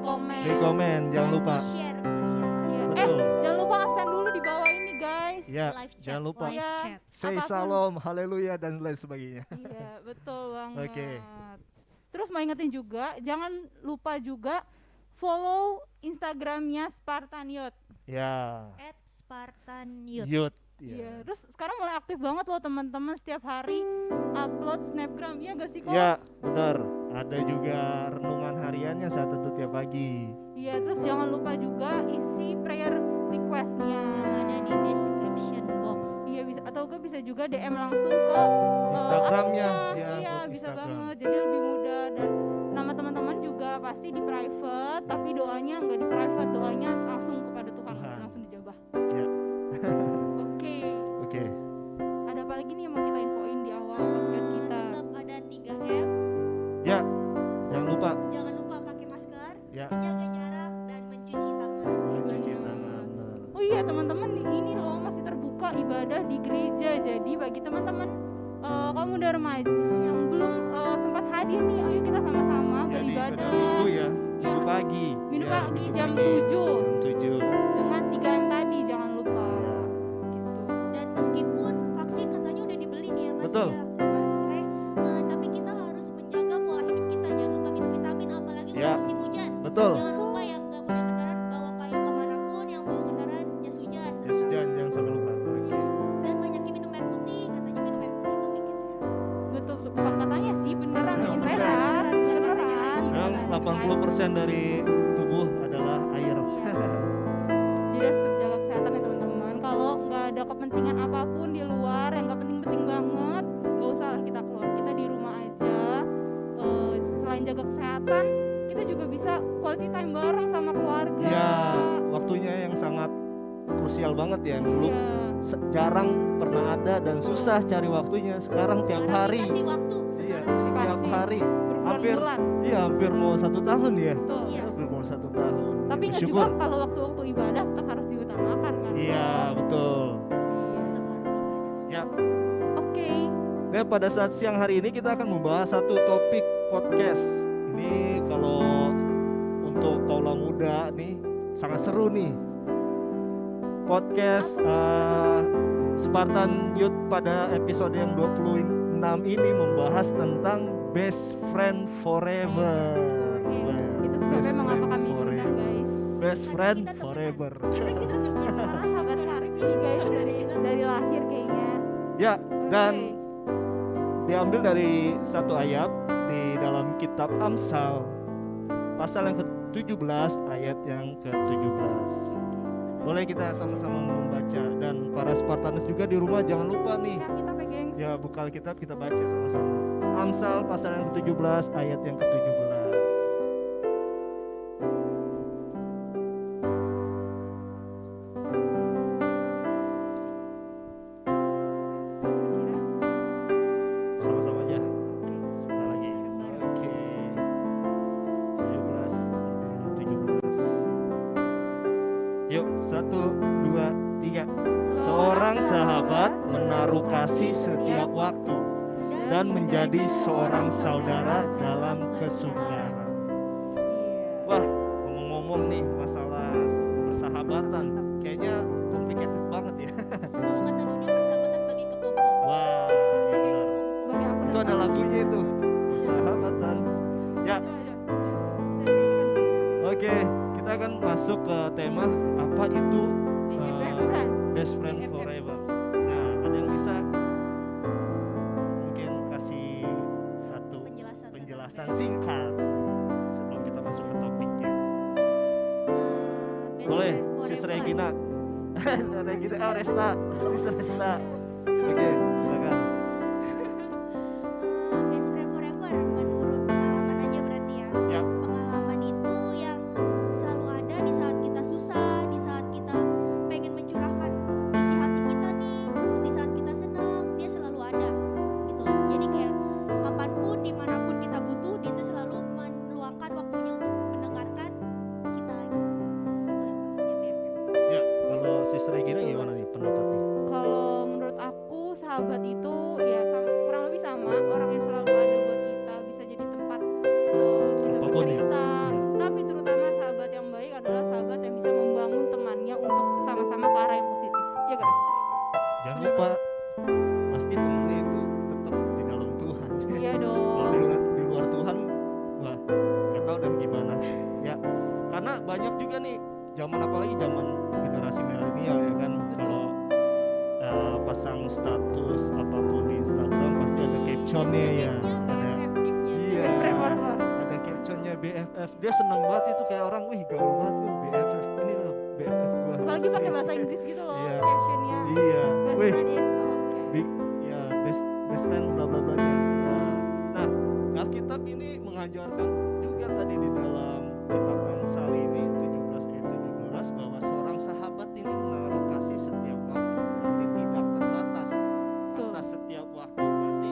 Di komen, jangan lupa. Share. Betul. Jangan lupa absen dulu di bawah ini guys. Ya, Live chat. jangan lupa. Iya. Say Apapun. shalom, haleluya dan lain sebagainya. Iya, betul banget. Oke. Terus mau ingetin juga, jangan lupa juga follow Instagramnya Spartan Youth. Ya. @SpartanYouth. Youth. Iya. Terus sekarang mulai aktif banget loh teman-teman, setiap hari upload snapgram. Iya gak sih kok? Ya, benar. Ada juga renungan hariannya saat itu tiap pagi. Iya, terus jangan lupa juga isi prayer requestnya. Ada di description box. Iya bisa, atau enggak bisa juga DM langsung ke Instagramnya, akunnya. ya, Iya ke bisa Instagram. banget, jadi lebih mudah. Dan nama teman-teman juga pasti di private, tapi doanya enggak di private, doanya langsung kepada Tuhan. Langsung dijabah. Ya. Oke. Oke. Ada apa lagi nih yang mau kita infoin di awal podcast kita? Tetap ada 3M. Ya. Jangan lupa Jangan lupa pakai masker, ya, jaga jarak dan mencuci tangan. mencuci tangan. Benar. Oh iya teman-teman, ini loh masih terbuka ibadah di gereja. Jadi bagi teman-teman kamu udah remaja yang belum sempat hadir nih, ayo kita sama-sama Ya, di beribadah. minggu ya, minggu Ya. pagi. Minggu Ya, pagi minggu jam pagi. 7 Jam 7. dengan 3M tadi, jangan lupa. Gitu. Dan meskipun vaksin katanya udah dibeli nih ya Mas Betul. ya, tapi kita harus menjaga pola hidup kita. Jangan lupa minum vitamin, apalagi Ya. musim hujan. Betul. Jangan lupa yang nggak punya kendaraan bawa payung kemanapun, yang bawa kendaraan jas hujan. Ya sudah, jangan sampai lupa. Oke. Dan banyakin minum air putih, katanya minum air putih itu bikin sehat. Betul, bukan katanya sih, beneran bikin Beneran. sehat. Beneran, katanya lagi. Memang 80% dari tubuh adalah air. Jadi harus terjaga kesehatan ya teman-teman. Kalau nggak ada kepentingan apapun di luar yang nggak penting-penting banget, nggak usah lah kita keluar. Kita di rumah aja. Selain jaga kesehatan, kita juga bisa quality time bareng sama keluarga. Ya, waktunya yang sangat krusial banget ya. Dulu Iya. jarang pernah ada dan susah cari waktunya. Sekarang tiap Sekarang hari. dikasih waktu. Iya, Sekarang setiap Dikasih. hari. Hampir, Berbulan-bulan. iya hampir mau 1 tahun ya. Betul. Iya. Hampir mau 1 tahun. Tapi ingat juga Bersyukur. kalau waktu-waktu ibadah tetap harus diutamakan kan. Iya, betul. Iya. tetap harus ibadah. Ya. Oke. Nah, pada saat siang hari ini kita akan membahas satu topik podcast. Ini kalau untuk kaula muda nih sangat seru nih. Podcast Spartan Youth pada episode yang 26 ini membahas tentang Best Friend Forever. Itu Best sebabnya mengapa friend kami undang forever. guys. Best Karena Friend kita temenan. Forever. Karena kita temenan. Karena sahabat karib ini guys dari lahir kayaknya. Ya, dan Oke. diambil dari satu ayat di dalam kitab Amsal pasal yang ke-17 ayat yang ke-17. Boleh kita sama-sama membaca, dan para Spartanus juga di rumah jangan lupa nih. Ya kita pegang. Ya, buka Alkitab kita baca sama-sama. Amsal pasal yang ke-17 ayat yang ke-17. Kira. Sama-sama aja. Oke. Sebentar lagi. Oke. 17. 17. Yuk, 1, 2, 3. Seorang sahabat menaruh kasih setiap waktu dan menjadi seorang saudara dalam kesukaran. Iya. Wah, ngomong-ngomong nih masalah persahabatan, kayaknya complicated banget ya. Kalau kata dunia persahabatan bagi kepompong. Wah, iya benar. Bagi aku Itu dan ada kamu. lagunya itu, persahabatan. Ya, Ada. oke, kita akan masuk ke tema apa itu Best friend. Best Friend BFF. Forever. Nah, ada yang bisa mungkin kasih satu penjelasan singkat sebelum kita masuk ke topiknya. Best Boleh, friend Sis forever. Regina. Regina, Resta, Sis Resta. Oke, silakan. Best friend forever menurut pengalaman aja berarti ya. Ya, Pengalaman itu yang selalu ada di saat kita susah, di saat kita pengen mencurahkan isi hati kita nih, di saat kita senang, dia selalu ada gitu. Jadi kayak kapanpun, dimanapun kita butuh, dia tuh selalu meluangkan waktunya untuk mendengarkan kita gitu. Itu yang maksudnya BFF. ya. Kalau Sis Regina gimana nih pendapatnya? Kalau menurut aku sahabat itu ya kurang lebih sama, orang yang selalu ada buat kita, bisa jadi tempat kita Apapun ya. bercerita, tapi terutama banyak juga nih zaman, apalagi zaman generasi milenial ya kan, kalau pasang status apapun di Instagram pasti ada captionnya ya, ada iya, ada captionnya BFF. Dia seneng banget itu, kayak orang, wih gaul banget tuh BFF, ini loh BFF gua. Apalagi pakai bahasa Inggris gitu loh Iya. captionnya. Iya, Best wih friend is oke. ya best friend bla bla bla nya. Nah, Alkitab ini mengajarkan juga tadi di dalam kitab Amsal ini 17 ayat 17 bahwa seorang sahabat ini menaruh kasih setiap waktu, berarti tidak terbatas. Betul. Kata setiap waktu berarti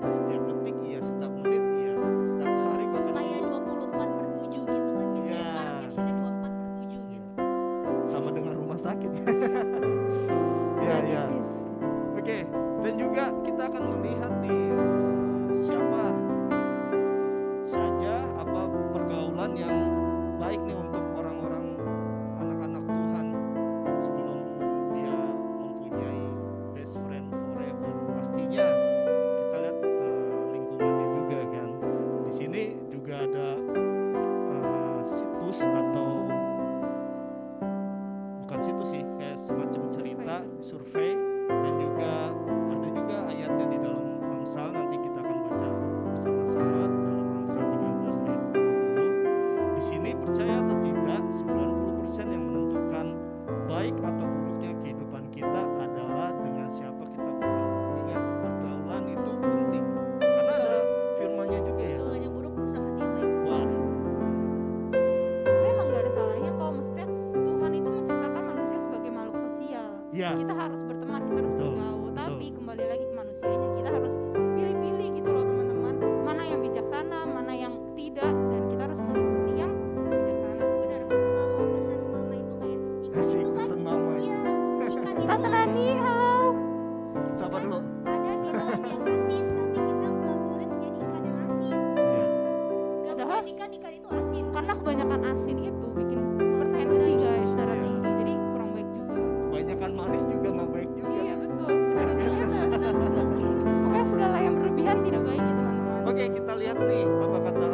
setiap detik iya, setiap menit iya, setiap hari bahkan Kayak minggu. 24/7 gitu kan. Biasanya Iya. sekarang captionnya 24/7 gitu. Sama dengan rumah sakit. Iya, Iya, iya. tipis. Oke, dan juga kita akan melihat nih siapa saja apa pergaulan yang baik nih untuk orang-orang anak-anak Tuhan sebelum dia mempunyai best friend forever. Pastinya kita lihat lingkungannya juga kan. Di sini juga ada situs atau bukan situs sih, kayak semacam cerita survei, dan juga ada juga ayatnya di dalam Amsal, nanti kita akan baca bersama-sama dalam Amsal 13 ayat 20. Di sini percaya atau tidak 90% yang menentukan baik atau buruknya kehidupan kita adalah dengan siapa kita bergaul. Ingat, pergaulan itu penting karena ada firman-Nya juga ya. Pergaulan yang buruk merusak hati yang baik. Wah, Tapi emang gak ada salahnya kalau maksudnya Tuhan itu menciptakan manusia sebagai makhluk sosial. ya, Kita harus berteman, kita harus Betul, bergaul. betul. Tapi kembali lagi ke manusianya, kita harus pilih-pilih gitu loh teman-teman. Mana yang bijaksana, mana yang tidak, dan kita harus mengikuti yang bijaksana. Benar, kalau pesan mama itu kayak ikan kasih itu kan, pesan mama. iya, ikan itu Tante Nani, halo. Sabar dulu. ada di dalam yang asin, tapi kita nggak boleh menjadi ikan yang asin. Iya. Nggak Padahal- boleh ikan itu asin. Karena kebanyakan asin itu bikin hipertensi guys, darah Iya. tinggi. Jadi kurang baik juga. Kebanyakan manis juga nggak baik juga. Iya betul. Pokoknya segala yang berlebihan tidak baik ya teman-teman. Oke, kita lihat nih apa kata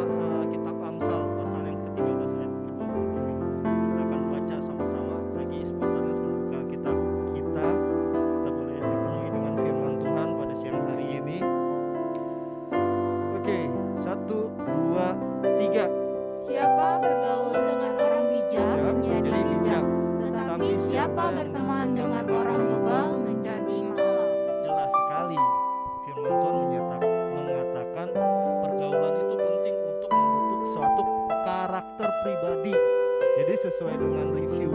kitab Amsal pasal yang ke-13 ayat ke-20 nih. Kita akan baca sama-sama bagi spontanis membuka kitab kita. Kita boleh dipenuhi dengan firman Tuhan pada siang hari ini. Oke, 1, 2, 3. Siapa Bergaul dengan orang bijak Bijak menjadi menjadi bijak. tetapi siapa berteman dengan orang bebal menjadi malang. Jelas sekali firman Tuhan mengatakan pergaulan itu penting untuk membentuk suatu karakter pribadi. Jadi sesuai dengan review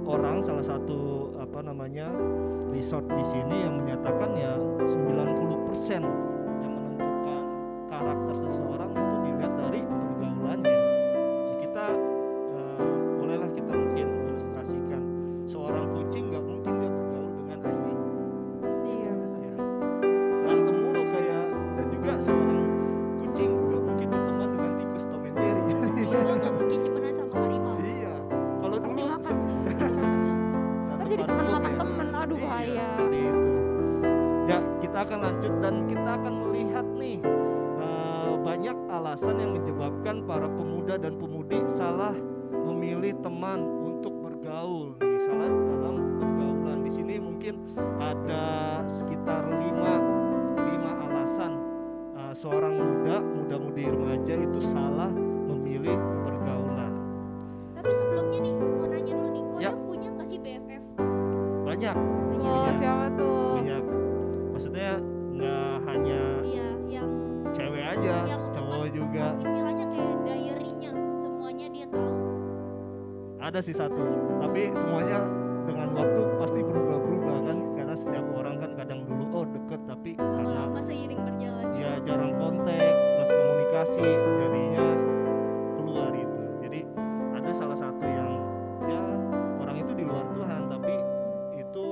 orang, salah satu resort di sini yang menyatakan ya 90% yang menentukan karakter seseorang itu dilihat dari pergaulannya. Ya, kita bolehlah kita mungkin ilustrasikan, seorang kucing nggak mungkin dia bergaul dengan anjing. Iya. Ya, berantem mulu kayak, dan juga seorang kucing gak mungkin berteman dengan tikus Tom and Jerry. Domba nggak mungkin temenan sama harimau. Iya, kalau dulu Dimakan. satu Ntar jadi paruh teman makan ya. temen, aduh Iya, bahaya. seperti itu. Ya, kita akan lanjut dan kita akan melihat nih banyak alasan yang menyebabkan para pemuda dan pemudi salah memilih teman untuk bergaul. Nih, salah dalam pergaulan. Di sini mungkin ada sekitar 5 alasan seorang muda-mudi remaja itu salah memilih pergaulan. Tapi sebelumnya nih mau nanya dulu nih, Ya. kalian punya nggak sih BFF? Banyak, Banyak Oh, ya? siapa tuh? banyak. Maksudnya nggak hanya Iya, yang cewek aja, yang cowok tempat- juga. istilahnya kayak diary-nya, semuanya dia tahu. Ada sih satu, tapi semuanya dengan waktu pasti berubah-berubah kan, karena setiap orang kan kadang dulu deket, tapi karena Lama-lama seiring berjalannya. ya jarang kontak, plus komunikasi, jadinya keluar itu. Jadi ada salah satu yang ya orang itu di luar Tuhan, tapi itu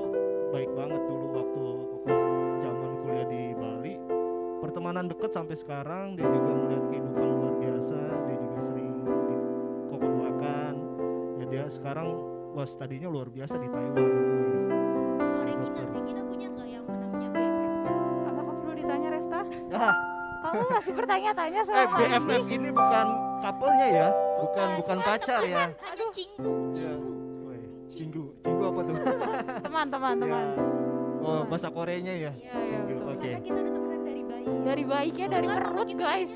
baik banget dulu waktu Kokos zaman kuliah di Bali, pertemanan deket sampai sekarang. Dia juga melihat kehidupan luar biasa, dia juga sering dikokodoakan. Ya dia sekarang tadinya luar biasa di Taiwan. Kalau Regina punya nggak yang namanya BFF? Apakah perlu ditanya Resta? Ah, Kamu masih bertanya-tanya sama BFF ini bukan couple-nya ya, bukan pacar ya. Ada cinggu. Woi, cinggu apa tuh? Teman. Ya. Oh, bahasa Koreanya ya. Iya, Cinggu. betul. Oke. Karena kita udah temenan dari bayi. Dari bayi kayak dari Bahkan perut kita- guys.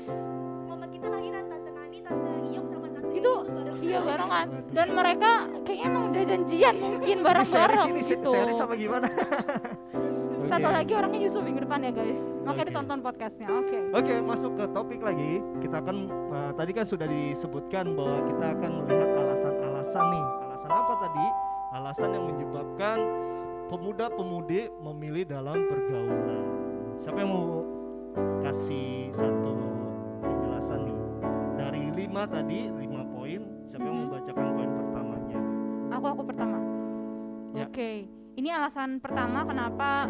Mama kita lahiran tante Nani, tante Iyok sama tante Itu Eni bareng. iya barengan. Waduh. Dan mereka kayaknya emang udah janjian mungkin Ini bareng-bareng series gitu. series apa gimana? Satu Oke. lagi orangnya justru minggu depan ya guys. Makanya Oke. ditonton podcastnya. Oke. Oke, masuk ke topik lagi. Kita akan tadi kan sudah disebutkan bahwa kita akan melihat alasan-alasan nih. Alasan apa tadi? Alasan yang menyebabkan pemuda-pemudi memilih dalam pergaulan. Siapa yang mau kasih satu penjelasan nih? Dari 5 tadi, 5 poin. Siapa yang mau bacakan poin pertamanya? Aku pertama. Ya. Oke. Ini alasan pertama kenapa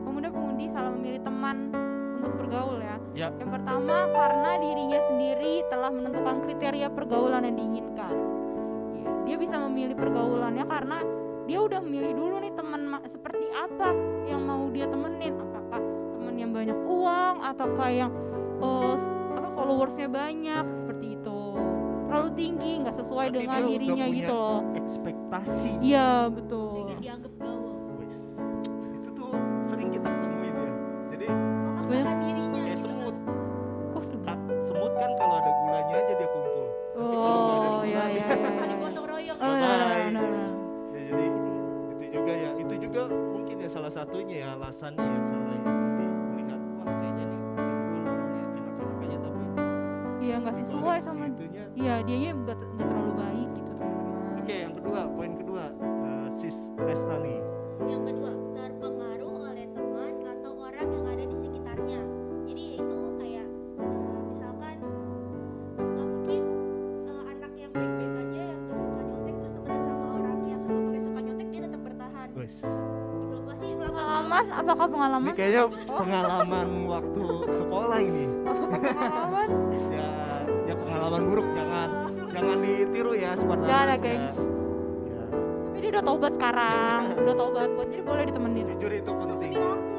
pemuda-pemudi salah memilih teman untuk bergaul ya. Ya. Yang pertama karena dirinya sendiri telah menentukan kriteria pergaulan yang diinginkan. Ya, dia bisa memilih pergaulannya karena dia udah memilih dulu nih teman seperti apa yang mau dia temenin. Apakah teman yang banyak uang ataukah yang followersnya banyak seperti itu. Terlalu tinggi nggak sesuai Berarti dengan dia udah dirinya punya gitu loh. Ekspektasi. Iya betul. Pengen dianggap gaul. Wes. Itu tuh sering kita temuin ya. Jadi Memaksakan dirinya. kayak semut. Kok sebut? Semut kan kalau ada gulanya aja dia kumpul. Oh ya ya ya. Ada ya. gotong royong. Oh, Bye-bye. no. Ya, jadi itu juga mungkin ya salah satunya ya alasannya ya salah ya. Jadi melihat wah kayaknya nih kehidupan orangnya enak-enak aja tapi Iya nggak di sesuai balik sama. situnya. Iya dianya nggak terlalu baik gitu teman-teman. Oke, yang kedua, poin kedua, Sis Restani. Yang kedua, terpengaruh oleh teman atau orang yang ada di sekitarnya. Jadi itu kayak misalkan nggak mungkin anak yang baik-baik aja yang gak suka nyontek terus temenan sama orang yang selalu pakai suka nyontek dia tetap bertahan. Wes. Gitu loh, pasti lambat Pengalaman? Apakah Ini pengalaman? kayaknya pengalaman waktu sekolah ini. Pengalaman? Ya pengalaman buruk jangan ditiru ya Spartanus. Jangan ya, ya. gengs. Ya, Tapi dia udah taubat sekarang, udah taubat buat jadi boleh ditemenin. jujur itu penting. temenin aku.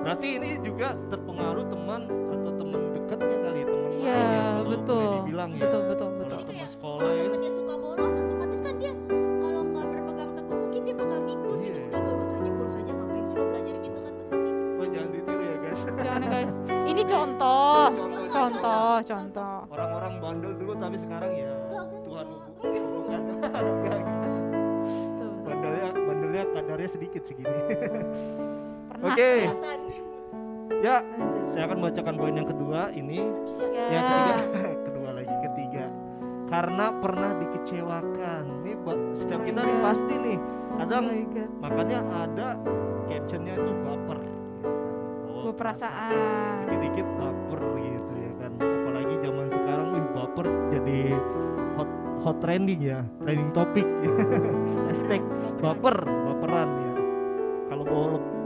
Berarti ini juga terpengaruh teman atau teman dekatnya kali ya, teman Iya lain ya, kalau betul. boleh dibilang ya. Betul. Kalau Jadi teman kayak sekolah kalau ya. temennya suka bolos otomatis kan dia kalau nggak berpegang teguh mungkin dia bakal ngikut Iya. gitu. Udah bolos aja ngapain sih lo belajar gitu kan pasti kayak gitu. Wah, jangan ditiru ya guys. Jangan ya guys. Ini contoh. Contoh. Contoh. Orang-orang bandel dulu tapi sekarang ya Enggak, Tuhan enggak. bukan. Enggak. Betul. Bandelnya kadarnya sedikit segini. Pernah. Oke. Kelihatan. Ya, Lanjut. saya akan bacakan poin yang kedua ini. Ya. Yang ketiga, ketiga. Karena pernah dikecewakan. Nih setiap Oh kita my nih God. pasti nih. Kadang Oh my God. makanya ada captionnya itu baper. Oh, Gue perasaan. dikit-dikit baper gitu ya kan. Apalagi zaman sekarang nih baper jadi hot trending ya, trending topik. Hashtag baperan ya. Kalau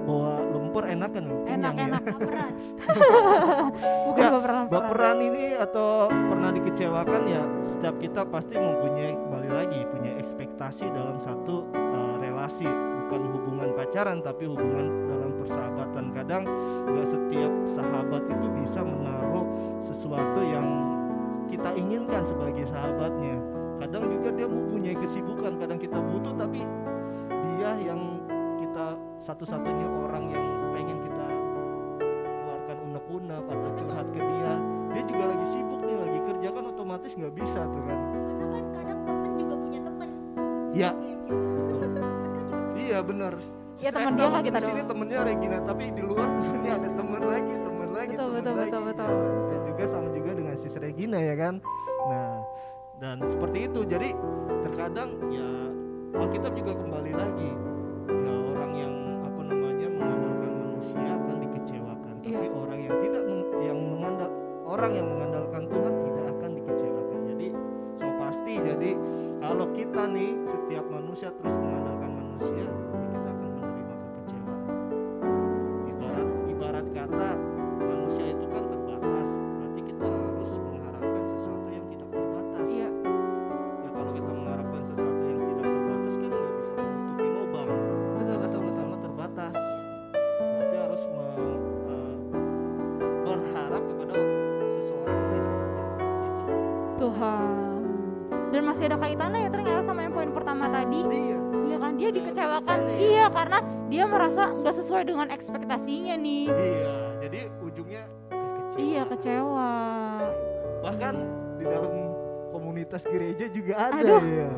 bawa lemper enak kan? Kenyang ya. Enak. Baperan. Bukan Ya, baperan. Baperan ini atau pernah dikecewakan ya setiap kita pasti mempunyai kembali lagi punya ekspektasi dalam satu relasi, bukan hubungan pacaran tapi hubungan dalam persahabatan. Kadang nggak setiap sahabat itu bisa menaruh sesuatu yang kita inginkan sebagai sahabatnya. Kadang juga dia mempunyai kesibukan, kadang kita butuh tapi dia yang kita satu-satunya orang yang pengen kita keluarkan unek-unek atau curhat ke dia juga lagi sibuk nih, lagi kerja kan otomatis nggak bisa tuh kan. Karena kan kadang temen juga punya temen. Iya, Kayak gitu. Temen kan juga punya iya benar. Ya, teman dia nggak kita di sini doang. temennya Regina, tapi di luar temennya ada temen lagi, temen lagi, Betul, temen betul, lagi. betul, betul. Dan juga sama juga dengan sis Regina ya kan. Nah, dan seperti itu. Jadi terkadang ya Alkitab juga kembali lagi. Ya orang yang apa namanya mengandalkan manusia akan dikecewakan. Iya. Tapi orang yang tidak orang yang mengandalkan Tuhan tidak akan dikecewakan. Jadi so pasti jadi kalau kita nih setiap manusia terus mengandalkan manusia, ya kita akan menerima kekecewaan. Ibarat kata manusia itu kan terbatas, berarti kita harus mengharapkan sesuatu yang tidak terbatas. Iya. Ya kalau kita mengharapkan sesuatu yang tidak terbatas kan nggak bisa menutupi lubang. Betul. Sama-sama terbatas. Berarti harus berharap kepada seseorang yang tidak terbatas. Itu Tuhan. masih ada kaitannya ya ternyata sama yang poin pertama tadi. Iya. Iya kan, dia dikecewakan. Iya. Iya, karena dia merasa nggak sesuai dengan ekspektasinya nih. Iya, jadi ujungnya kecewa. Iya, kecewa. Bahkan di dalam komunitas gereja juga ada Aduh. ya.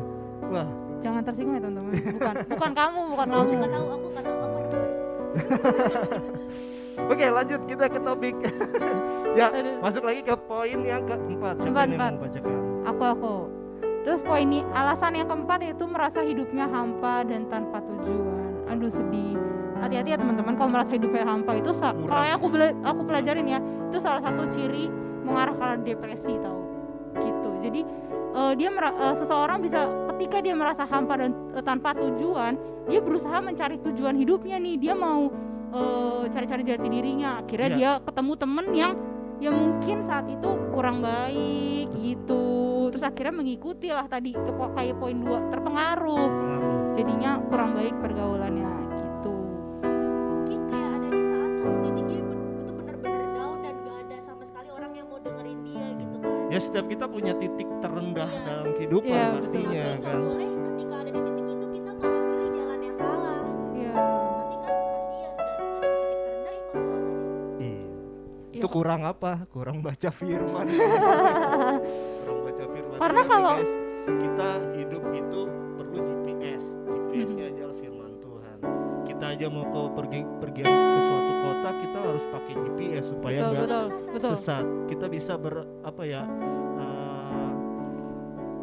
Wah, Jangan tersinggung ya teman-teman. Bukan kamu, bukan kamu. Nggak tahu, aku nggak tahu kamu berdua. oke lanjut kita ke topik. Ya, Aduh. masuk lagi ke poin yang keempat. Siapa yang Empat. mau bacakan? Aku. Terus poin ini alasan yang keempat yaitu merasa hidupnya hampa dan tanpa tujuan. Aduh sedih. Hati-hati ya teman-teman kalau merasa hidupnya hampa itu kalau yang aku pelajarin ya, itu salah satu ciri mengarah ke depresi tahu. Gitu. Jadi seseorang bisa ketika dia merasa hampa dan tanpa tujuan, dia berusaha mencari tujuan hidupnya nih. Dia mau cari-cari jati dirinya. Akhirnya Iya. dia ketemu temen yang mungkin saat itu kurang baik gitu, terus akhirnya mengikuti lah tadi kayak poin 2, terpengaruh, jadinya kurang baik pergaulannya gitu. Mungkin kayak ada di saat satu titik dia itu benar-benar down dan gak ada sama sekali orang yang mau dengerin dia gitu kan. Ya setiap kita punya titik terendah Iya. dalam kehidupan Iya, pastinya Tapi kan. nggak boleh ketika ada di titik itu kita malah pilih jalan yang salah. Iya. Nanti kan kasihan udah ada di titik terendah ya malah salah. Iya. Iya. Itu kurang apa? Kurang baca firman. Kurang baca firman. Karena Ingat nih, kalau- guys, kita hidup itu perlu GPS. GPS-nya adalah firman Tuhan. Kita aja mau pergi ke suatu kota, kita harus pakai GPS supaya nggak Betul. sesat. Kita bisa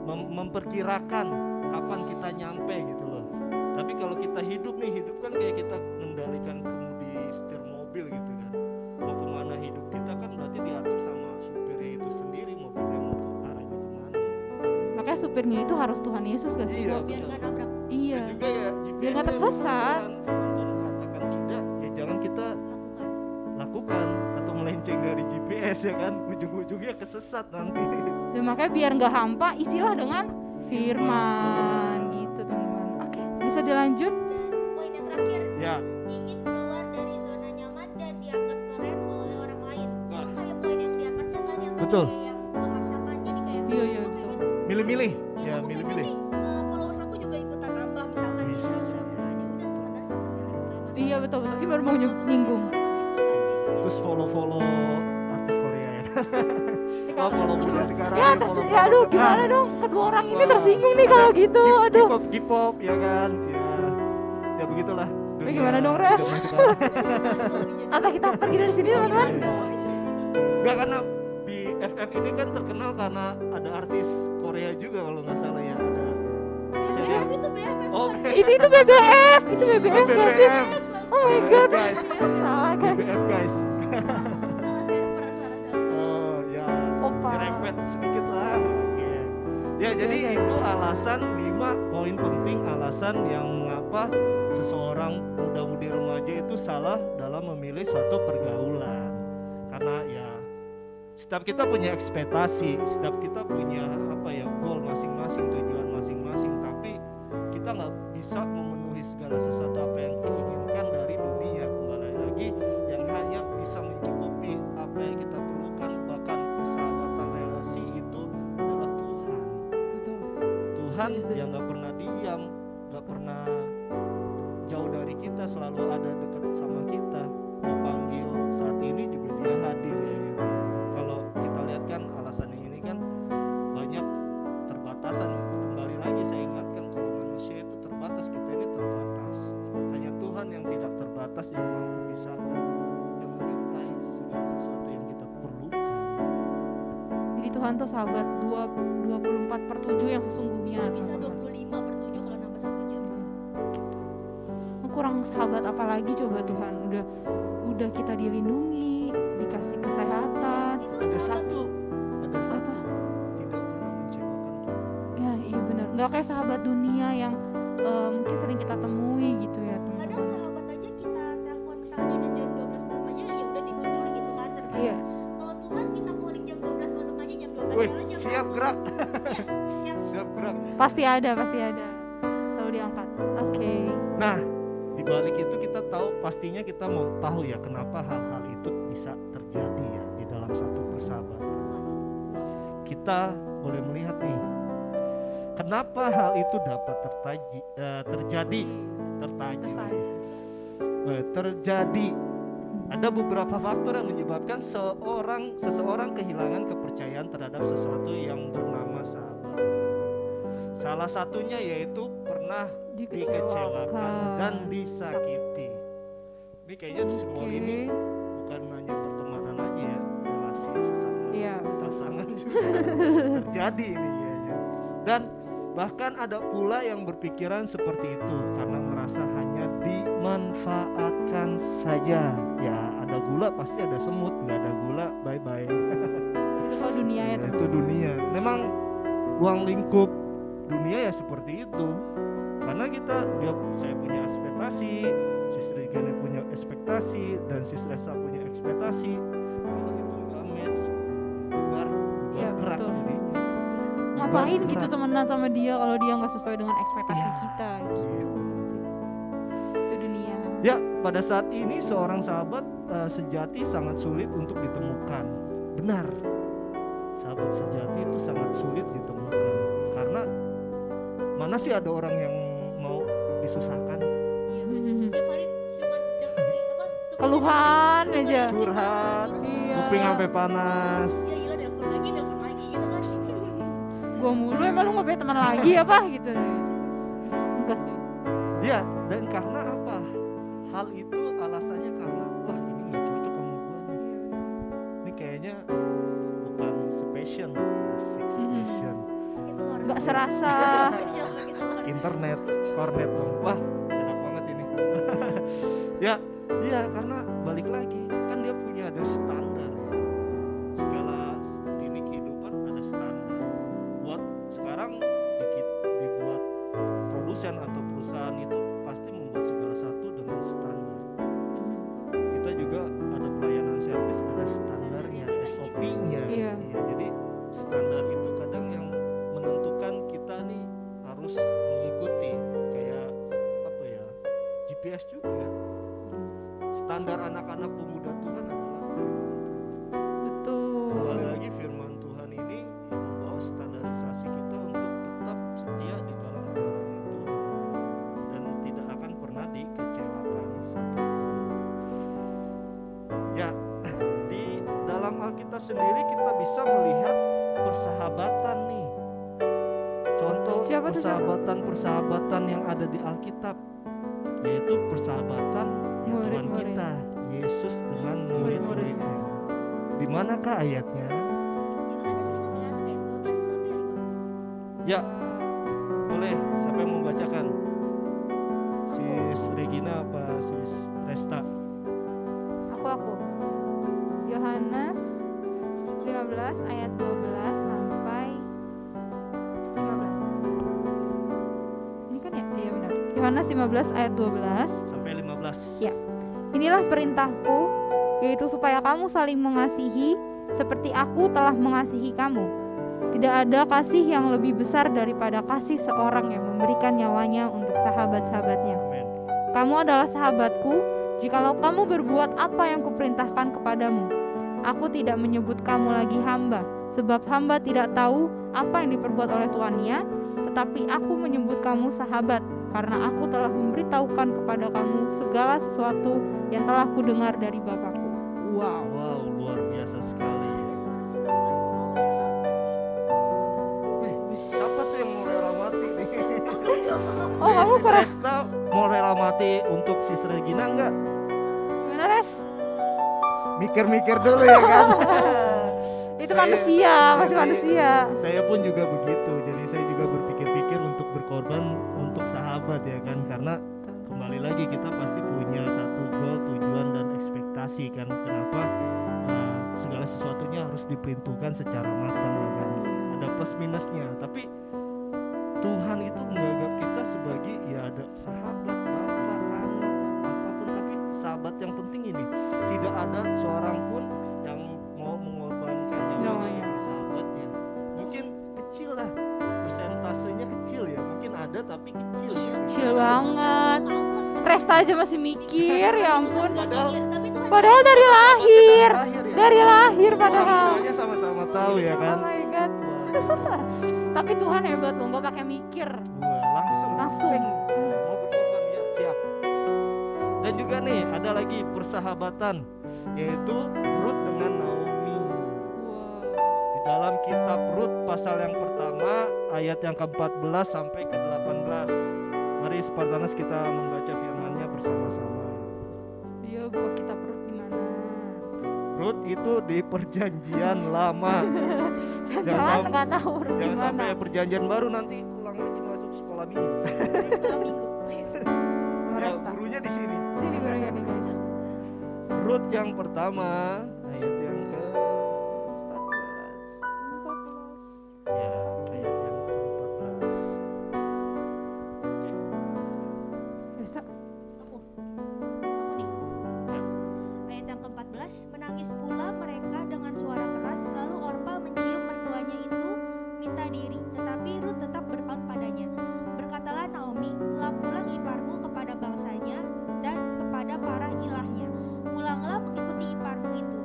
memperkirakan kapan kita nyampe gitu loh. Tapi kalau kita hidup kan kayak kita mengendalikan kemudi setir mobil gitu kan. Mau kemana hidup kita kan berarti diatur sama supirnya itu sendiri, mobilnya mau arahnya kemana. Makanya supirnya itu harus Tuhan Yesus gak sih? Iya, Bo? Biar nggak nabrak. Iya. Dan juga ya GPS Biar nggak nya tersesat. Tuhan katakan tidak, ya jangan kita lakukan atau melenceng dari GPS ya kan, ujung-ujungnya kesesat nanti. Dan makanya biar nggak hampa, isilah dengan firman gitu teman-teman. Oke, bisa dilanjut. Dan poin yang terakhir, Ya, ingin keluar dari zona nyaman dan dianggap keren oleh orang lain. Wah. Itu kayak poin yang di atasnya kan yang tadi Betul. kayak yang memaksakan. Jadi kayak Iya, "Gua betul. pengen- milih-milih. Iya, Ya, aku pengen milih-milih. nih, followers aku juga ikutan nambah misalkan di Wis. Instagram kan. Ya udah tuh ada sama selebgram. Iya betul. Ini baru mau nyinggung. Terus follow artis Korea ya. Oh, follow muda sekarang. Ya, follow- ya aduh gimana dong, kedua orang ini Wah. tersinggung nih kalau gitu. Aduh. K-pop ya kan. Ya begitulah. dunia gimana dong, Res? zaman sekarang. Apa kita pergi dari sini teman-teman? Enggak, karena BFF ini kan terkenal karena ada artis Korea juga kalau nggak salah ya, ada siapa? BFF itu BFF. Oke. Itu BBF gak sih? BBF. Oh my god. Guys. Salah kan? BBF guys. Salah server. Oh ya. Opa. Nyerempet sedikit lah. Oke. Ya, jadi oke. itu alasan 5 poin penting alasan yang mengapa seseorang muda-mudi remaja itu salah dalam memilih suatu pergaulan. Karena ya setiap kita punya ekspektasi, setiap kita punya goal masing-masing, tujuan masing-masing, tapi kita nggak bisa memenuhi segala sesuatu apa yang diinginkan dari dunia. Kembali lagi, yang hanya bisa mencukupi apa yang kita perlukan, bahkan persahabatan relasi itu adalah Tuhan. Betul. Tuhan Setuju. yang nggak pernah diam, nggak pernah jauh dari kita, selalu ada dekat sama kita. Mau panggil saat ini juga dia hadir ya. Gitu. Kalau kita lihat kan alasan yang ini kan banyak terbatasan. Kembali lagi saya ingatkan, kalau manusia itu terbatas, kita ini terbatas. Hanya Tuhan yang tidak terbatas yang mampu bisa yang menyuplai segala sesuatu yang kita perlukan. Jadi Tuhan tuh sahabat 24/7 yang sesungguhnya. Bisa teman-teman. 25/7 kalau nambah 1 jam. Kurang sahabat apa lagi coba Tuhan, udah kita dilindungi, dikasih kesehatan. Itu Ada sahabat. satu tidak pernah mengecewakan kita. Ya iya benar, nggak kayak sahabat dunia yang mungkin sering kita temui gitu ya Kadang teman-teman. sahabat aja kita telepon misalnya jam 12 malam aja ya udah ditutur gitu kan terbatas. Iya. Kalau Tuhan kita calling jam 12 malam aja jam 12 Wih, jalan jam siap 10. gerak. Iya, siap. Siap gerak. Pasti ada, selalu diangkat. Oke. Nah, di balik itu kita tahu, pastinya kita mau tahu ya kenapa hal-hal itu bisa terjadi ya di dalam satu persahabatan. Kita boleh melihat nih, Kenapa hal itu dapat terjadi? Ada beberapa faktor yang menyebabkan seseorang kehilangan kepercayaan terhadap sesuatu yang bernama sahabat. Salah satunya yaitu pernah dikecewakan dan disakiti. Ini kayaknya semua ini bukan hanya pertemanan aja ya, relasi sesama pasangan juga terjadi ini kayaknya. Dan bahkan ada pula yang berpikiran seperti itu karena merasa hanya dimanfaatkan saja. Ya ada gula pasti ada semut, nggak ada gula bye bye. Itu kalau dunia ya teman. Itu dunia. Memang ruang lingkup dunia ya seperti itu. Karena saya punya ekspektasi, Sis Regina punya ekspektasi, dan Sis Resa punya ekspektasi. Kalau itu nggak match, bubar gerak betul. jadinya. Ngapain Bubar gitu gerak. temenan sama dia kalau dia nggak sesuai dengan ekspektasi Ya, kita gitu. Itu dunia. Ya, pada saat ini seorang sahabat sejati sangat sulit untuk ditemukan. Benar. Sahabat sejati itu sangat sulit ditemukan. Karena mana sih ada orang yang mau disusahkan? Tiap hari cuma dengerin tugas Keluhan aja. Curhat, Iya. kuping sampai panas. ya gila nelpon lagi gitu kan. Gua mulu emang lu nggak punya teman lagi apa gitu. Enggak sih. Ya, dan karena apa? Hal itu alasannya karena wah ini nggak cocok sama gua nih. Ini kayaknya bukan sepassion, asik sepassion. Nggak serasa. Internet, kornet dong. Wah, enak banget ini. Ya, iya karena balik lagi kan dia punya ada standar ya. Segala lini kehidupan ada standar. Buat sekarang dibuat produsen atau perusahaan itu pasti membuat segala satu dengan standar. Kita juga ada pelayanan servis ada standarnya, SOP-nya. Iya. Jadi standar itu kadang yang menentukan kita nih harus mengikuti kayak apa ya, GPS juga. Standar anak-anak pemuda Tuhan adalah firman Tuhan. Betul. Kembali lagi firman Tuhan ini membawa standarisasi kita untuk tetap setia di dalam jalannya Tuhan dan tidak akan pernah dikecewakan satupun. Ya, di dalam Alkitab sendiri kita bisa melihat persahabatan nih. Contoh Siapa tuh, persahabatan yang ada di Alkitab yaitu persahabatan ya Tuhan Murid-murid. kita Yesus dengan murid-muridnya. Di manakah ayatnya? Yohanes 15 ayat 12 sampai 15. Ya, boleh. Siapa yang mau bacakan? Sis Regina apa Sis Resta? Aku. Yohanes 15 ayat 12 sampai 15. Ini kan ya? Iya benar. Yohanes 15 ayat 12. Sampai 15. Ya. Inilah perintahku, yaitu supaya kamu saling mengasihi seperti aku telah mengasihi kamu. Tidak ada kasih yang lebih besar daripada kasih seorang yang memberikan nyawanya untuk sahabat-sahabatnya. Amin. Kamu adalah sahabatku jikalau kamu berbuat apa yang kuperintahkan kepadamu. Aku tidak menyebut kamu lagi hamba, sebab hamba tidak tahu apa yang diperbuat oleh tuannya, tetapi aku menyebut kamu sahabat, karena aku telah memberitahukan kepada kamu segala sesuatu yang telah kudengar dari Bapakku. Wow. Wow, luar biasa sekali. Ada seorang sahabat mau rela mati sahabatnya. Wih, siapa tuh yang mau rela mati nih? Oh, kamu Sis kurang. Resta mau rela mati untuk Sis Regina enggak? Gimana, Res? Mikir-mikir dulu ya kan. Itu manusia, masih manusia. Saya pun juga begitu. Jadi saya juga berpikir-pikir untuk berkorban untuk sahabat ya kan, karena kembali lagi kita pasti punya satu goal, tujuan dan ekspektasi kan. Kenapa segala sesuatunya harus diperuntukkan secara matang ya kan. Ada plus minusnya, tapi Tuhan itu menganggap kita sebagai ya ada sahabat, bapak, anak, apapun, tapi sahabat yang penting ini tidak ada seorang pun yang mau mengorbankan nyawanya demi sahabatnya. Mungkin kecil lah, persentasenya kecil ya, mungkin ada tapi kecil. ya. Kecil banget. Resta aja masih mikir, ya ampun. Padahal- Padahal dari lahir. ya. Dari lahir Orang padahal. tuanya sama-sama tahu ya kan. Oh my god. Wah, Tapi Tuhan hebat loh, nggak pakai mikir. Wah, langsung. Langsung. Teng, mau berkorban ya siap. Dan juga nih ada lagi persahabatan, yaitu Rut dengan Naomi. Wow. Di dalam kitab Rut pasal yang pertama ayat yang ke-14 sampai ke-18. Mari Spartanas kita membaca firman-Nya bersama-sama. Iya, buka kitab Rut di mana? Rut itu di perjanjian lama. Jangan nggak tahu Rut di Jangan mana. sampai perjanjian baru nanti ulang lagi masuk sekolah minggu. Sekolah minggu. Ya, gurunya di sini. Sini gurunya nih guys. Rut yang pertama ayat yang ke 14. ya ayat yang ke-14. Oke. Bisa. Aku nih. Ayat yang ke-14, menangis pula mereka dengan suara keras, lalu Orpa mencium mertuanya itu minta diri, tetapi Rut tetap berpaut padanya. Berkatalah Naomi, telah pulang iparmu kepada bangsanya dan kepada para ilahnya. Pulanglah mengikuti iparmu itu.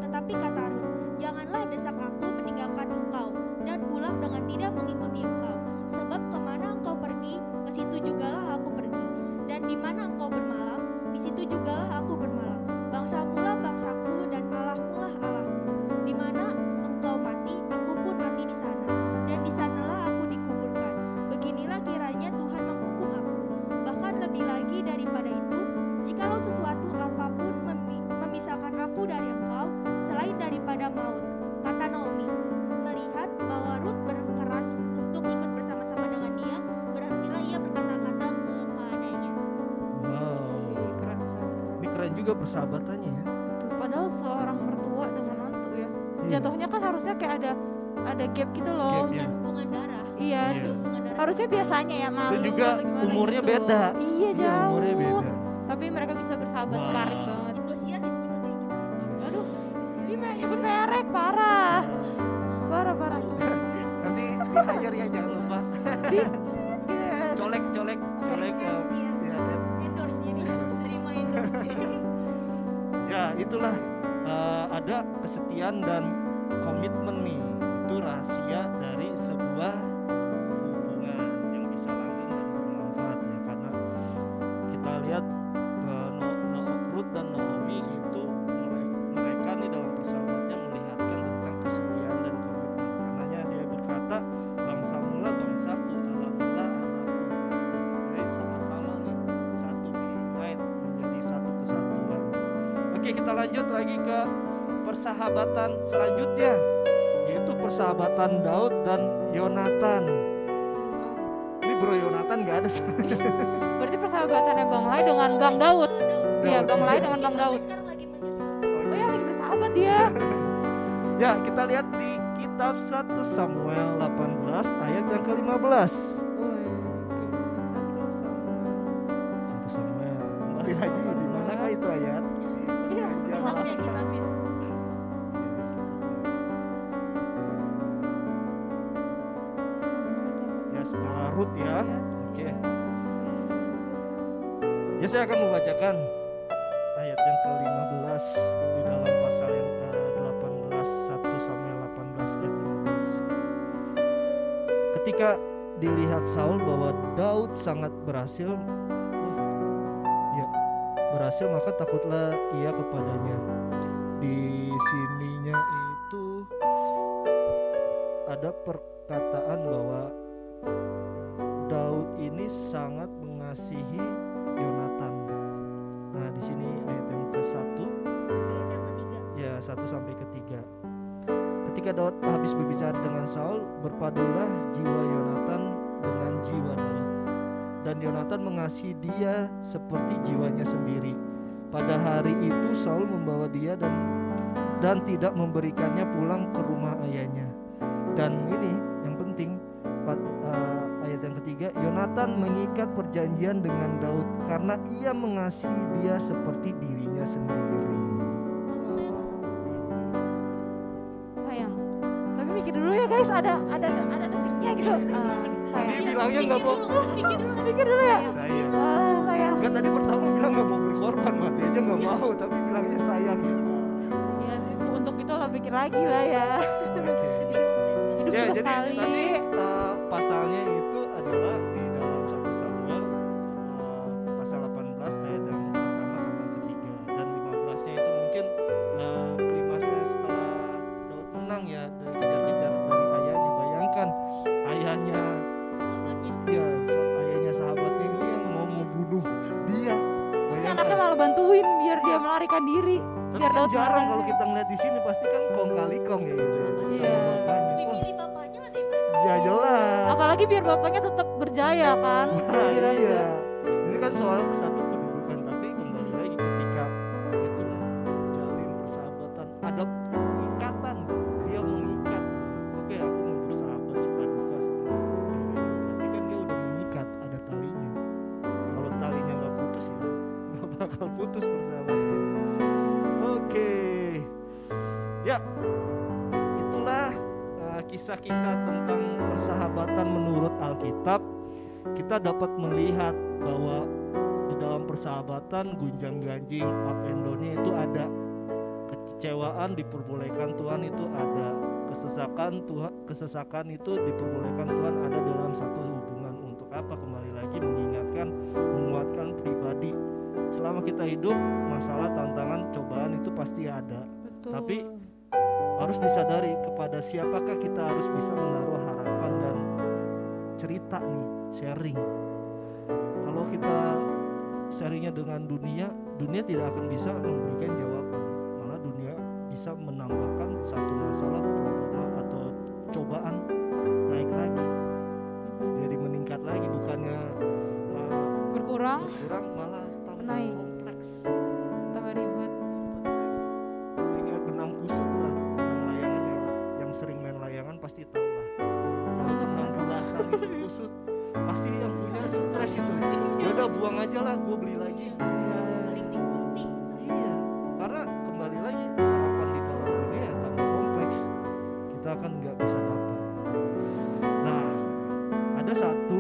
Tetapi kata Rut, janganlah desak aku meninggalkan engkau dan pulang dengan tidak mengikuti engkau. Sebab kemana engkau pergi, ke situ jugalah aku pergi. Dan di mana engkau bermalam, di situ jugalah aku bermalam. Bangsamulah bangsaku dan Allahmulah Allahku. Di mana engkau mati, aku pun mati di sana. Dan di sanalah aku dikuburkan. Beginilah kiranya Tuhan menghukum aku. Bahkan lebih lagi daripada itu, jikalau sesuatu apapun memisahkan aku dari engkau, selain daripada maut. Kata Naomi, melihat bahwa Rut berkeras untuk ikut bersama-sama dengan dia, berhentilah ia berkata-kata kepadanya. Wow. Keren. Ini keren juga persahabatannya ya. Betul, padahal seorang mertua dengan mantu ya. Jatuhnya kan harusnya kayak ada gap gitu loh. Gap, Bukan hubungan darah. Iya. Iya. Hubungan darah Harusnya sama sekali. biasanya ya malu. Dan juga atau gimana umurnya gitu. beda. Iya Iya, jauh. umurnya beda. Tapi mereka bisa bersahabat Wow. karib banget. Indosiar di sini kayak gitu. Aduh, ini nyebut merek parah. Parah. Nanti di hire ya jangan lupa. Colek Iya. ya, Endorse jadi terima endorse. ya itulah ada kesetiaan dan komitmen nih. Itu rahasia dari sebuah hubungan yang bisa langgeng dan bermanfaat ya, karena kita lihat Rut dan Naomi itu mereka nih dalam persahabatan melihatkan tentang kesetiaan dan komitmen. Karenanya dia berkata, bangsamulah bangsaku, Allahmulah Allahku. Jadi sama-sama nih satu unite menjadi satu kesatuan. Oke, kita lanjut lagi ke persahabatan selanjutnya, yaitu persahabatan Daud dan Yonatan. Ini Bro Yonatan nggak ada. Berarti persahabatannya Bang Lai dengan Bang Daud. Iya, Bang Lai dengan Bang Daud. Sekarang lagi menyusul. Oh ya, lagi bersahabat dia. Ya, kita lihat di kitab 1 Samuel 18 ayat yang ke-15. 1 Samuel. Kembali lagi, di manakah itu ayat? Di Iya, perjanjian Kitabnya, lama. kitabnya. Ya, setelah Rut ya. Oke. Ya, saya akan membacakan ayat yang ke-15 di dalam pasal yang ke-18, 1 Samuel 18 ayat 15. Ketika dilihat Saul bahwa Daud sangat berhasil, maka takutlah ia kepadanya. Di sininya itu ada perkataan bahwa Daud ini sangat mengasihi Yonatan. Nah, di sini ayat yang ke-1, Ayat yang ketiga. ya 1 sampai ke-3. Ketika Daud habis berbicara dengan Saul, berpadulah jiwa Yonatan dengan jiwa Daud, dan Yonatan mengasihi dia seperti jiwanya sendiri. Pada hari itu Saul membawa dia dan tidak memberikannya pulang ke rumah ayahnya. Dan ini yang penting, ayat yang ketiga, Yonatan mengikat perjanjian dengan Daud karena ia mengasihi dia seperti dirinya sendiri. Kamu sayang gak sama aku? Sayang. Tapi mikir dulu ya guys, ada detiknya gitu. Sayang. Dia bilangnya nggak mau. Mikir dulu ya. Sayang. Sayang. Enggak, tadi pertama bilang nggak mau berkorban, mati aja nggak mau, tapi bilangnya sayang ya. Ya, untuk itu lo pikir lagi lah ya. Oke. Hidup Ya, cuma jadi sekali. tadi pasalnya itu adalah di dalam 1 Samuel pasal 18 ayat yang pertama sama yang ketiga, dan 15-nya itu mungkin klimaksnya setelah Daud menang ya, dari kejar-kejar dari ayahnya. Bayangkan ayahnya, ayahnya sahabatnya ini yang mau membunuh dia. Ini anaknya malah bantuin biar dia melarikan diri. Tapi Biar kan Daud jarang marah. kalau kita ngeliat di sini pasti kan kong kali kong ya gitu. Iya. Sama bapaknya. Lebih Wah, milih bapaknya lah daripada ya jelas. Apalagi biar bapaknya tetap berjaya kan jadi raja. Iya. Ini kan soal satu kedudukan, tapi kembali lagi ketika itulah jalin persahabatan, ada ikatan, dia mengikat. Oke, aku mau bersahabat suka duka sama berarti kan dia udah mengikat, ada talinya. Kalau talinya nggak putus ya nggak bakal putus persahabatnya. Oke, ya itulah kisah-kisah tentang persahabatan menurut Alkitab. Kita dapat melihat bahwa di dalam persahabatan gunjang-ganjing, up and down-nya itu ada. Kekecewaan diperbolehkan Tuhan itu ada. Kesesakan itu diperbolehkan Tuhan ada dalam satu hubungan. Untuk apa? Kembali lagi mengingatkan, menguatkan pribadi. Selama kita hidup, masalah, tantangan, cobaan itu pasti ada. Betul. Tapi harus disadari kepada siapakah kita harus bisa menaruh harapan dan cerita nih, sharing. Kalau kita sharingnya dengan dunia tidak akan bisa memberikan jawaban. Malah dunia bisa menambahkan satu masalah, problema atau cobaan naik lagi. Jadi meningkat lagi, bukannya berkurang malah tambah Naik. kompleks. tambah ribet. Kayak benang kusut lah, benang layangan yang sering main layangan pasti tahu lah. Kalau benang gulasan itu kusut, pasti yang punya stres itu. Ya udah buang aja lah, gue beli lagi. paling digunting. Iya, karena kembali lagi harapan di dalam dunia tambah kompleks, kita akan nggak bisa dapat. Nah, ada satu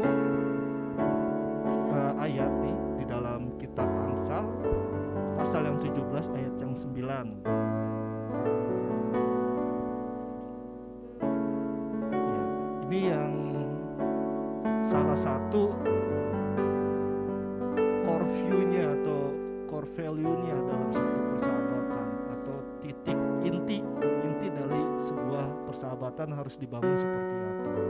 ayat nih di dalam kitab Amsal pasal yang 17 ayat yang 9. Ini yang salah satu core view-nya atau core value-nya dalam satu persahabatan, atau titik inti dari sebuah persahabatan harus dibangun seperti apa.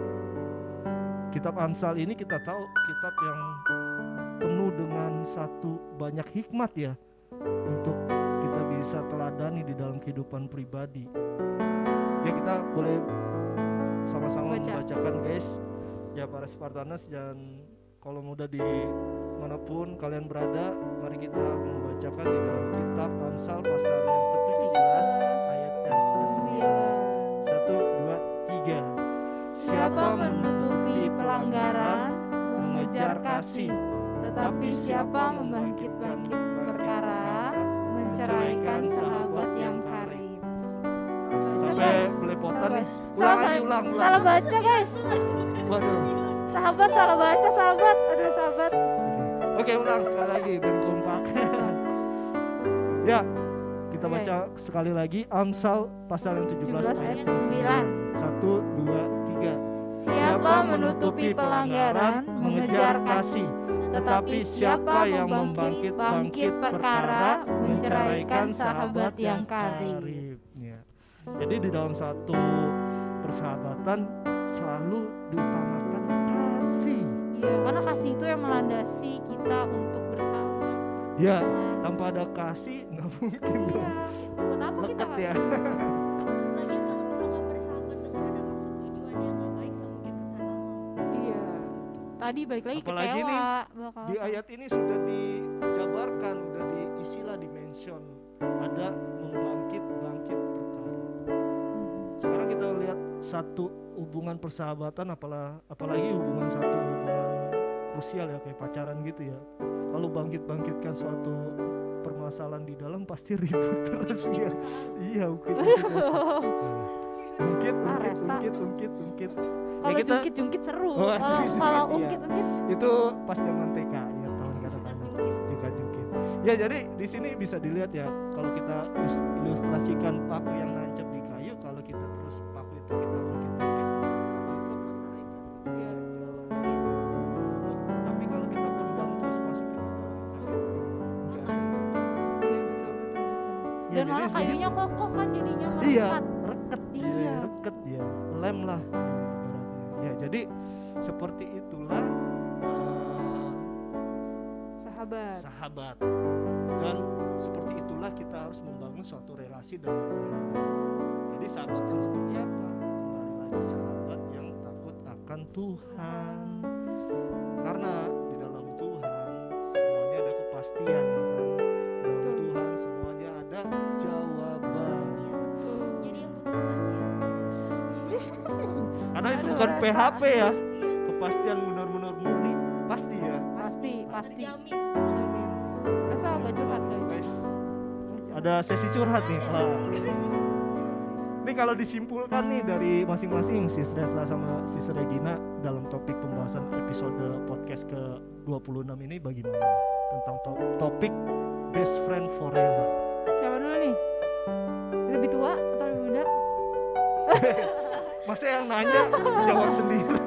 Kitab Amsal ini kita tahu kitab yang penuh dengan satu banyak hikmat ya, untuk kita bisa teladani di dalam kehidupan pribadi. Ya, kita boleh sama-sama membacakan guys ya, para Spartanas, dan kalau muda di manapun kalian berada, mari kita membacakan di dalam kitab Amsal pasal yang ke-17 ayat yang ke-9. 1, 2, 3. Siapa menutupi pelanggaran, mengejar kasih, tetapi siapa membangkit-bangkit perkara, menceraikan sahabat yang karib. Sampai belepotan nih. Ulang. Salah baca guys. Waduh. Sahabat salah baca sahabat. Aduh sahabat. Oke, ulang sekali lagi biar kompak. Ya, kita Oke. baca sekali lagi Amsal pasal yang 17 ayat yang 9. 1, 2, 3. Siapa menutupi pelanggaran, mengejar kasih, tetapi siapa yang membangkit-bangkit perkara, menceraikan sahabat yang karib. Ya. Jadi di dalam satu persahabatan selalu diutamakan kasih. Iya, karena kasih itu yang melandasi kita untuk bersahabat. Ya, tanpa ada kasih nggak mungkin Iya, dong. buat apa kita? Leket ya. Lagi kalau misalkan bersahabat dengan ada maksud tujuan yang nggak baik, nggak mungkin bertahan lama. Iya. Tadi balik lagi Apalagi kecewa. nih, bakal Di apa. ayat ini sudah dijabarkan, udah diisilah, dimention. Ada membangkit perkara. Sekarang kita lihat satu hubungan persahabatan, apalagi hubungan krusial ya, kayak pacaran gitu ya. Kalau bangkit-bangkitkan suatu permasalahan di dalam pasti ribut terus ya. Iya, ungkit. Ungkit. Kalau Ya, kita- jungkit seru. Oh, Kalau jungkit, iya. ungkit Itu pas zaman TK ya, tahun kanak-kanak juga jungkit. Ya, jadi di sini bisa dilihat ya, kalau kita ilustrasikan paku yang nancap di kayu, kalau kita terus paku itu kita ungkit, paku itu akan naik. biar Dan malah kayunya kokoh kan jadinya Iya, melekat. reket Iya. dia, reket dia, lem lah ibaratnya. Ya, jadi seperti itulah sahabat. Dan seperti itulah kita harus membangun suatu relasi dengan sahabat. Jadi sahabat yang seperti apa? Kembali lagi sahabat yang takut akan Tuhan. Karena di dalam Tuhan semuanya ada kepastian, ya kan? Dalam Tuhan semuanya ada jawaban. Jadi yang butuh kepastian. Karena itu bukan PHP ya, kepastian benar-benar murni, pasti ya. Pasti. Jamin. Jamin. Rasa agak curhat guys. Guys, ada sesi curhat nih. Wah. Ini kalau disimpulkan nih dari masing-masing Sis Resta sama Sis Regina dalam topik pembahasan episode podcast ke-26 ini bagaimana tentang topik best friend forever. Siapa dulu nih? Lebih tua atau lebih muda? Masa yang nanya jawab sendiri.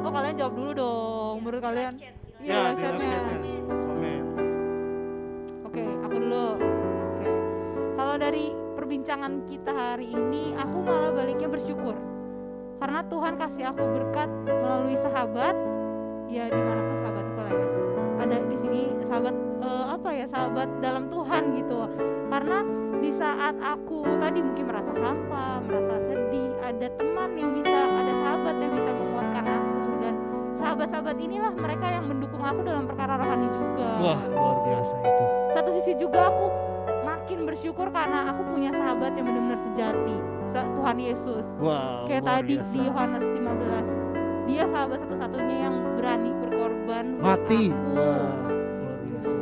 Oh kalian jawab dulu dong. Menurut kalian? Chat gitu. Iya, Ya, live di chatnya. live chatnya. Komen. Oke, aku dulu. Oke. Kalau dari perbincangan kita hari ini, aku malah baliknya bersyukur. Karena Tuhan kasih aku berkat melalui sahabat. Ya dimanapun sahabat itu lah ya. Ada di sini sahabat sahabat dalam Tuhan gitu. Karena di saat aku tadi mungkin merasa hampa, merasa sedih, ada teman yang bisa, ada sahabat yang bisa menguatkan aku, dan sahabat-sahabat inilah mereka yang mendukung aku dalam perkara rohani juga. Wah, luar biasa itu. Satu sisi juga aku makin bersyukur karena aku punya sahabat yang benar-benar sejati, Tuhan Yesus. Wow. Kayak luar tadi biasa. di Yohanes 15, dia sahabat satu-satunya yang berani berkorban buat Mati. aku. Wah, luar biasa.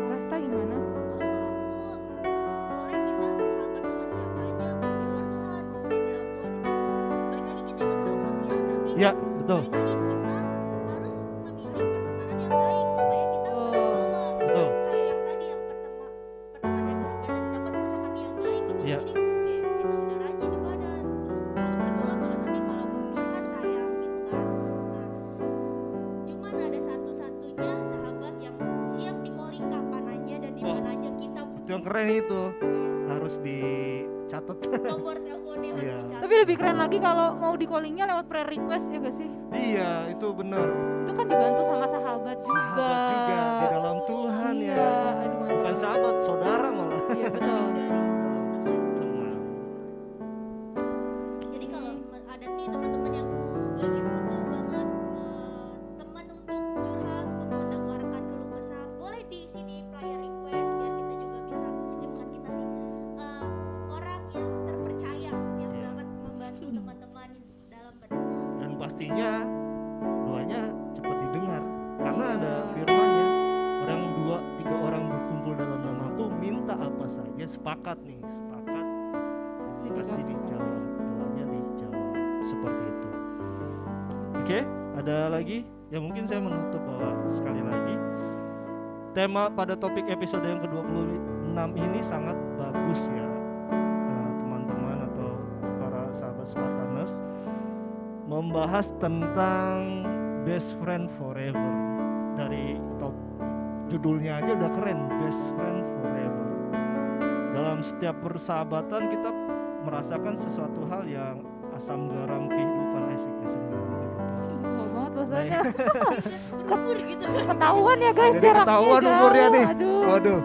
Resta gimana? Kalau aku boleh kita bersahabat dengan siapa aja, mau di luar Tuhan maupun di dalam Tuhan itu. Balik lagi kita itu makhluk sosial, tapi Ya, betul. balik lagi kita harus memilih pertemanan yang baik supaya kita nggak terbawa. Betul. Kayak yang tadi yang pertemanan yang buruk dan dapat bersahabat yang baik gitu. Iya. Jadi kayak kita udah rajin ibadah, terus kalau pergaulan malah nanti malah mundur kan sayang gitu kan. Nah, cuman ada satu-satunya sahabat yang siap di calling kapan aja dan di Wah. mana aja kita Itu butuh. yang keren itu. Harus dicatat. Nomor teleponnya harus Iya. dicatat. Tapi lebih keren lagi kalau mau di callingnya lewat prayer request ya gak sih? Iya, itu benar. Itu kan dibantu sama sahabat juga. Sahabat juga di dalam Tuhan Iya, ya. aduh mantap. Bukan sahabat, saudara malah. Iya betul. Teman. Jadi kalau ada nih teman-teman yang lagi butuh banget teman untuk curhat, untuk mendengarkan keluh kesah, boleh diisi di prayer request biar kita juga bisa, bukan kita sih, orang yang terpercaya yang Iya. dapat membantu teman-teman dalam berdoa. Dan pastinya doanya cepat didengar karena ada firman-Nya. Orang 2-3 orang berkumpul dalam namaku, minta apa saja, sepakat pasti dijawab, doanya dijawab, seperti itu. Oke, ada lagi ya, mungkin saya menutup bahwa sekali lagi tema pada topik episode yang ke-26 ini sangat bagus ya, teman-teman atau para sahabat Spartaners, membahas tentang best friend forever. Dari judulnya aja udah keren, best friend forever. Dalam setiap persahabatan kita merasakan sesuatu hal yang asam garam kehidupan, asam garam kehidupan. Tua banget Nah, bahasanya. Berumur gitu. Ketahuan ya guys, Jadi jaraknya ketahuan jauh. umurnya nih. Aduh. Waduh.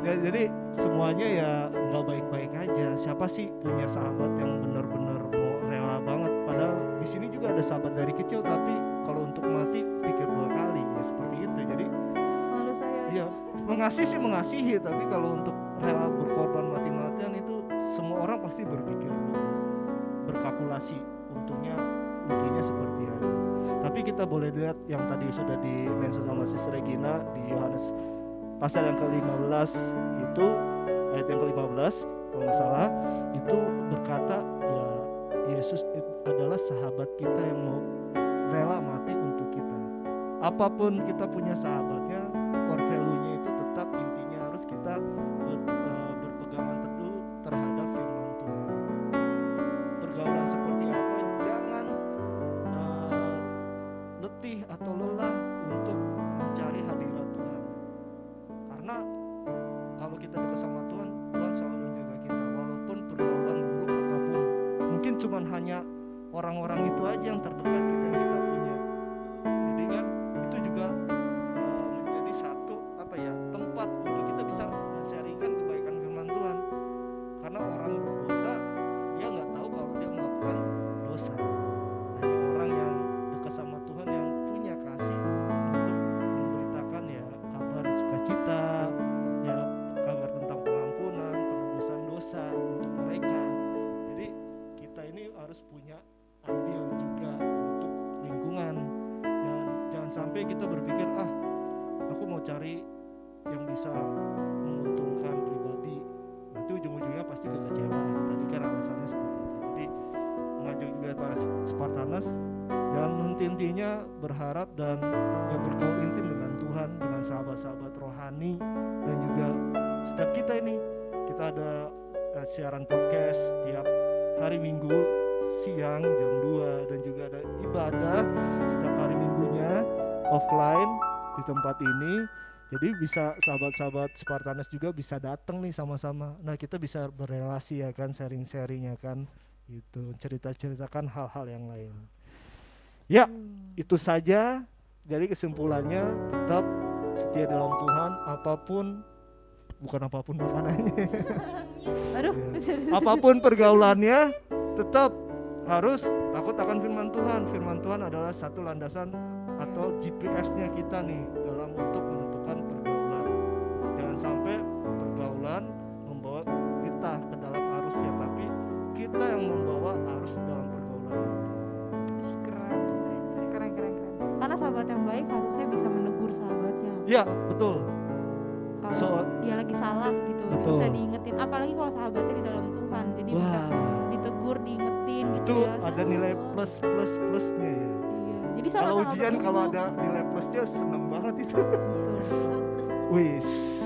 Ya, jadi semuanya ya nggak baik-baik aja. Siapa sih punya sahabat yang benar-benar mau rela banget? Padahal di sini juga ada sahabat dari kecil, tapi kalau untuk mati pikir 2 kali ya, seperti itu. Jadi Malu saya. ya mengasihi sih mengasihi, tapi kalau untuk rela berkorban mati-matian itu semua orang pasti berpikir dulu, berkalkulasi untungnya ruginya seperti apa. Tapi kita boleh lihat yang tadi sudah di-mention sama Sis Regina di Yohanes pasal yang ke-15 itu, ayat yang ke-15 kalau nggak salah, itu berkata ya Yesus adalah sahabat kita yang mau rela mati untuk kita. Apapun kita punya sahabatnya, core value-nya itu tetap, intinya harus kita berpegangan teguh terhadap firman Tuhan. Pergaulan seperti apa, jangan letih atau lelah untuk mencari hadirat Tuhan. Karena mungkin cuman hanya orang-orang itu aja yang terdekat kita yang kita punya. Jadi kan itu juga menjadi satu tempat untuk kita bisa men-sharingkan kebaikan firman Tuhan. Karena orang berdosa dia nggak tahu kalau dia melakukan dosa. Hanya orang yang dekat sama Tuhan yang punya kasih untuk memberitakan ya kabar sukacita, ya kabar tentang pengampunan, penebusan dosa untuk mereka. Jadi kita ini harus punya andil juga untuk lingkungan, dan jangan sampai kita berpikir aku mau cari yang bisa menguntungkan pribadi, nanti ujung-ujungnya pasti kekecewaan. Tadi kan alasannya seperti itu. Jadi mengajak juga para Spartanus dan henti-hentinya berharap dan bergaul intim dengan Tuhan, dengan sahabat-sahabat rohani, dan juga setiap kita ini kita ada siaran podcast tiap hari Minggu siang jam 2, dan juga ada ibadah setiap hari Minggunya offline di tempat ini. Jadi bisa sahabat-sahabat Spartanus juga bisa datang nih sama-sama. Nah, kita bisa berrelasi ya kan, sharing-sharing ya kan, gitu, cerita-ceritakan hal-hal yang lain. Ya, itu saja. Jadi kesimpulannya tetap setia dalam Tuhan, bukan apapun apa namanya. Aduh. Ya. Apapun pergaulannya tetap harus takut akan firman Tuhan. Firman Tuhan adalah satu landasan atau GPS-nya kita nih dalam untuk menentukan pergaulan. Jangan sampai pergaulan membawa kita ke dalam arusnya, tapi kita yang membawa arus dalam pergaulan itu. Keren. Karena sahabat yang baik harusnya bisa menegur sahabatnya. Ya, betul. Kalau dia lagi salah gitu, betul. bisa diingetin. Apalagi kalau sahabatnya di dalam Tuhan, jadi bisa ditegur, diingetin. Itu gitu ya, ada nilai plusnya ya. Iya. Jadi Kalau ujian kalau ada nilai plusnya seneng banget itu. Wis.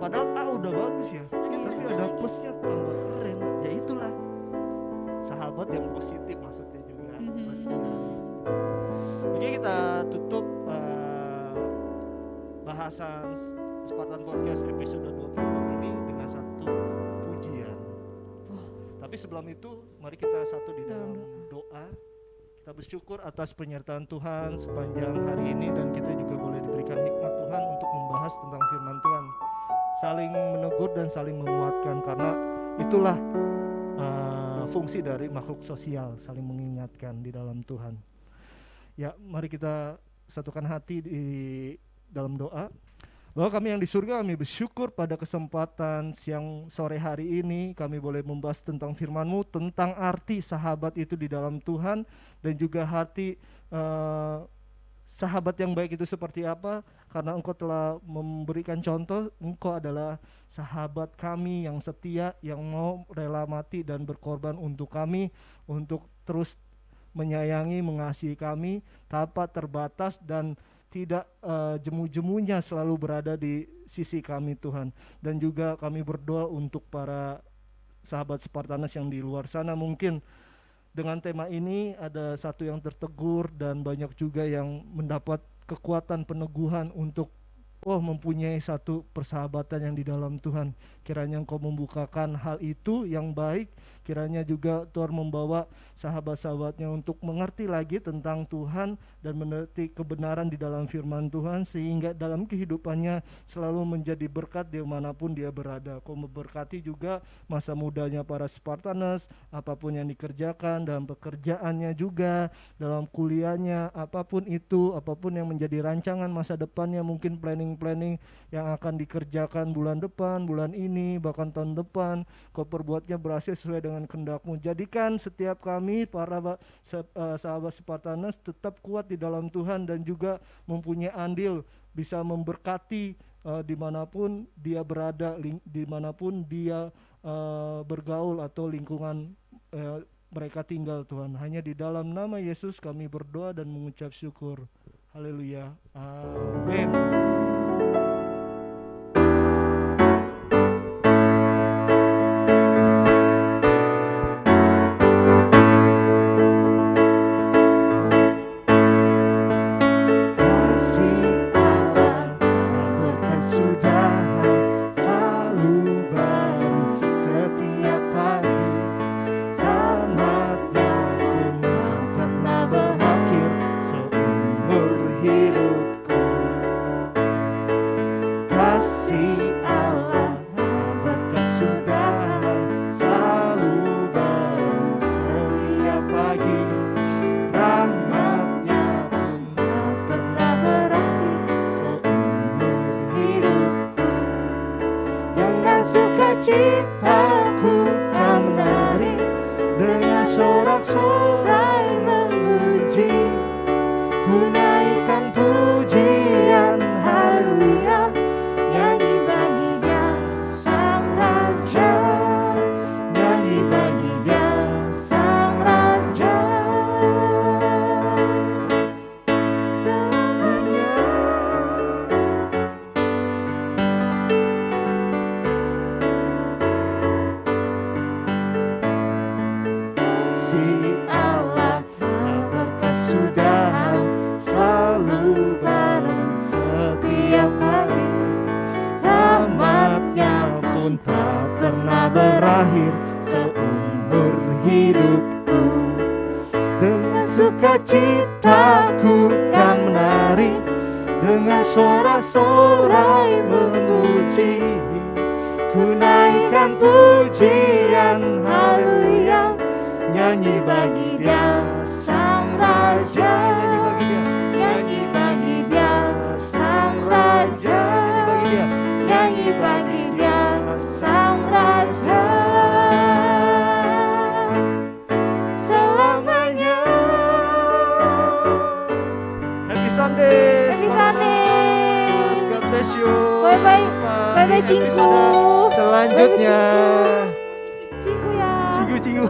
Padahal udah bagus ya. Tapi ada plusnya tambah keren. Ya itulah sahabat yang positif maksudnya juga plusnya. Oke, kita tutup bahasan Spartan Podcast episode 26 ini dengan satu pujian. Tapi sebelum itu mari kita satu di dalam doa. Kita bersyukur atas penyertaan Tuhan sepanjang hari ini, dan kita juga boleh diberikan hikmat Tuhan untuk membahas tentang firman Tuhan, saling menegur dan saling menguatkan, karena itulah fungsi dari makhluk sosial, saling mengingatkan di dalam Tuhan. Ya, mari kita satukan hati di dalam doa. Bahwa kami yang di surga, kami bersyukur pada kesempatan siang sore hari ini kami boleh membahas tentang firman-Mu, tentang arti sahabat itu di dalam Tuhan, dan juga hati sahabat yang baik itu seperti apa. Karena Engkau telah memberikan contoh, Engkau adalah sahabat kami yang setia, yang mau rela mati dan berkorban untuk kami, untuk terus menyayangi, mengasihi kami tanpa terbatas, dan tidak jemu-jemunya selalu berada di sisi kami Tuhan. Dan juga kami berdoa untuk para sahabat Spartanus yang di luar sana, mungkin dengan tema ini ada satu yang tertegur dan banyak juga yang mendapat kekuatan peneguhan untuk mempunyai satu persahabatan yang di dalam Tuhan. Kiranya Engkau membukakan hal itu yang baik. Kiranya juga Tuhan membawa sahabat-sahabatnya untuk mengerti lagi tentang Tuhan dan mengerti kebenaran di dalam firman Tuhan, sehingga dalam kehidupannya selalu menjadi berkat dimanapun dia berada. Kau memberkati juga masa mudanya para Spartanus, apapun yang dikerjakan, dalam pekerjaannya juga, dalam kuliahnya, apapun itu, apapun yang menjadi rancangan masa depannya, mungkin planning yang akan dikerjakan bulan depan, bulan ini, bahkan tahun depan, Kau perbuatnya berhasil sesuai dengan kehendak-Mu. Jadikan setiap kami para sahabat Spartanus tetap kuat di dalam Tuhan, dan juga mempunyai andil bisa memberkati dimanapun dia berada, dimanapun dia bergaul atau lingkungan mereka tinggal Tuhan. Hanya di dalam nama Yesus kami berdoa dan mengucap syukur. Haleluya. Amin. sorak-sorai memuji, ku naikkan pujian haleluya, nyanyi bagi Dia Sang Raja, nyanyi bagi Dia Sang Raja selamanya. Si Allah yang berkesudahan selalu bareng setiap hari, rahmatnya pun tak pernah berakhir seumur hidupku. Dengan sukacitaku kan menari, dengan sorak-sorai memuji, ku naikkan pujian haleluya, nyanyi bagi Dia Sang Raja, nyanyi bagi Dia Sang Raja, nyanyi bagi Dia Sang Raja selamanya. Happy Sunday. Happy Sunday. God bless you. Bye-bye. Sampai jumpa Bye-bye, di Cinggu. episode selanjutnya. Cinggu ya. Cinggu.